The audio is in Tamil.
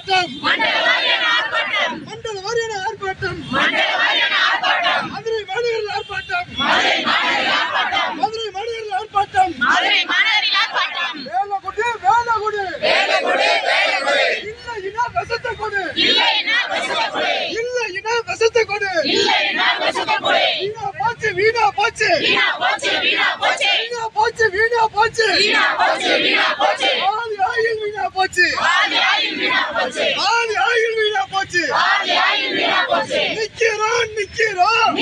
ஆர்ப்பாட்டம் மண்டல வாரியான ஆர்ப்பாட்டம் மதுரை மாநகரில் ஆர்ப்பாட்டம் மதுரை மாநகரில் ஆர்ப்பாட்டம் இல்லைனா விஷத்தை கொடு வீணா போச்சு ஆயில் வீணா போச்சு நிக்கிறோம்